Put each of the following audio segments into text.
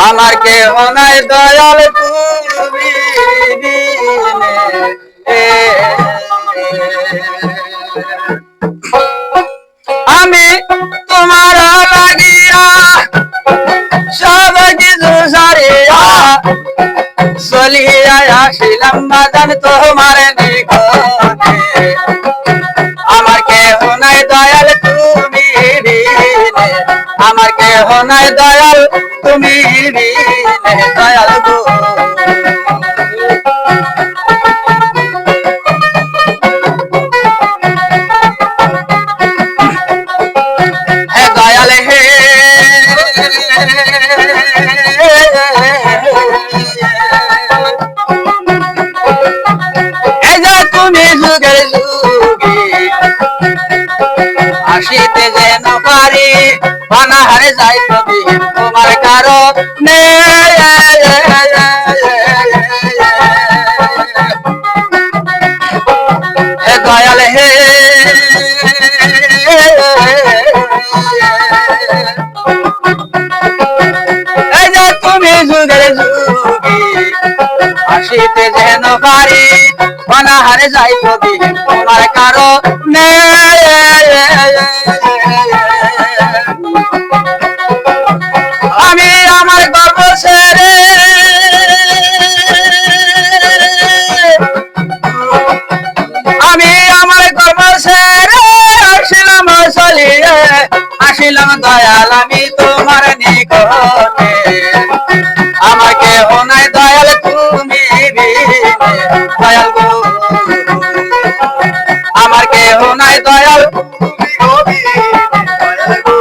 আমার কেহ নাই দয়াল তুমি বিনে। আমি তোমার লাগিয়া সব কিছু সারিয়া চলিয়া আসিলাম বাজান তোমার নিকটে। আমার কেহ নাই দয়াল তুমি বিনে। আমার কেহ নাই দয়াল তুমি বিনে দয়াল গো। হে দয়াল হে এই যে তুমি যুগের যুগে আসিতে যেন পারি অনাহারে যাই কবি তোমার কারণে। হে দয়াল হে এই যে তুমি যুগের যুগে আসিতে যেন পারি অনাহারে যাই কবি তোমার কারণে। আমি আমার গর্ব ছেড়ে আমি আমার গর্ব ছেড়ে আসিলাম চলিয়ে আসিলাম দয়াল আমি তোমার নিকটে। আমার কেহ নাই দয়াল তুমি বিনে দয়াল গো। আমার কেহ নাই দয়াল তুমি গো বিনে দয়াল গো।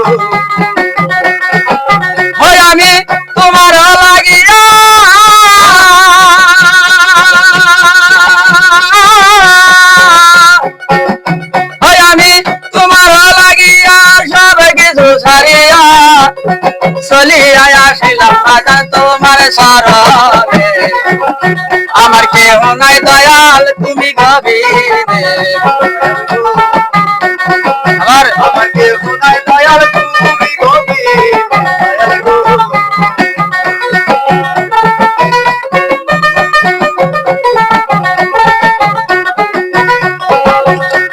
ওই আমি তোমার লাগিয়া ওই আমি তোমার লাগিয়া সব কিছু ছাড়িয়া চলিয়া আসিলাম বাজান তোমার শরণে। আমার কেহ নাই দয়াল তুমি গভীরে। আমার কেহ নাই দয়াল তুমি গভীরে দয়াল গো।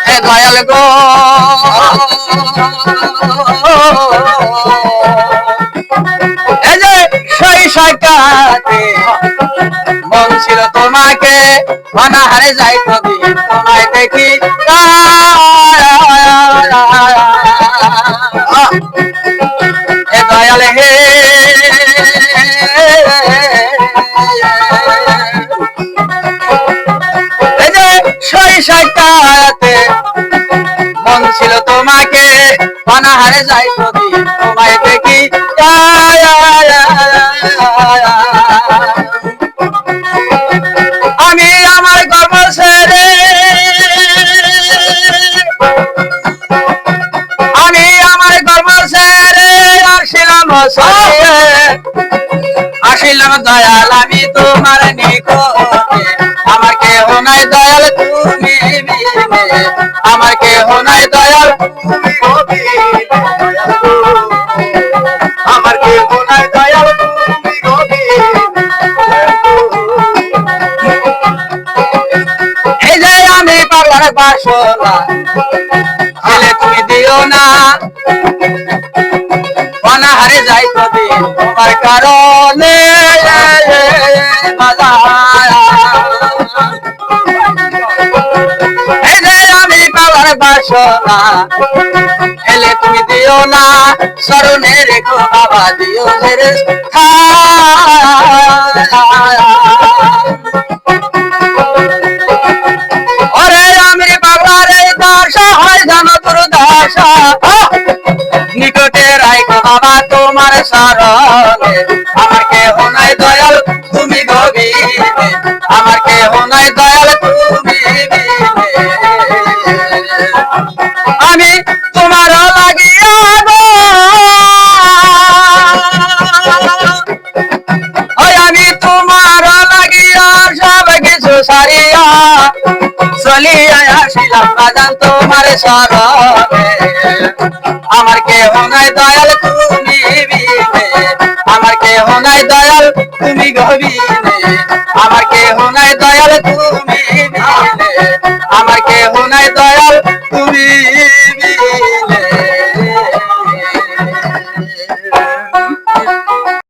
হে দয়াল গো এই যে সেই সাক্ষাতে মন ছিল তোমাকে অনাহারে যাই কবি তোমায় দেখি। হে দয়াল হে এই যে সেই সাক্ষাতে মন ছিল তোমাকে অনাহারে যাই কবি তোমায় দেখি। আমি আমার গর্ব ছেড়ে আমি আমার গর্ব ছেড়ে আসিলাম চলিয়ে আসিলাম দয়াল আমি তোমার নিকটে। আমার কেহ নাই দয়াল তুমি বিনে। আমার কেহ নাই দয়াল তুমি গো বিনে দয়াল গো। আমার কেহ নাই দয়াল তুমি গো বিনে দয়াল গো। এই যে আমি পাগলার বাসনা ছেলে তুমি দিও না অনাহারে যাই কবি তোমার কারণে। এই যে আমি পাগলার বাসনা ছেলে তুমি দিও না শরণে রেখো বাবা দিও রে। ওরে আমি বাবার এই দশা হয় জানো তোর দশা নিকটে রাখো বাবা তোমার শরণে। আমার কেহ নাই দয়াল তুমি গভীরে। আমার কেহ নাই দয়াল তুমি বিনে। আমি তোমার লাগিয়া গো ওই আমি তোমার লাগিয়া সব কিছু সারিয়া চলিয়া আসিলাম বাজান তোমার শরণে। আমার কেহ নাই দয়াল তুমি বিনে। আমার কেহ নাই দয়াল তুমি গভীরে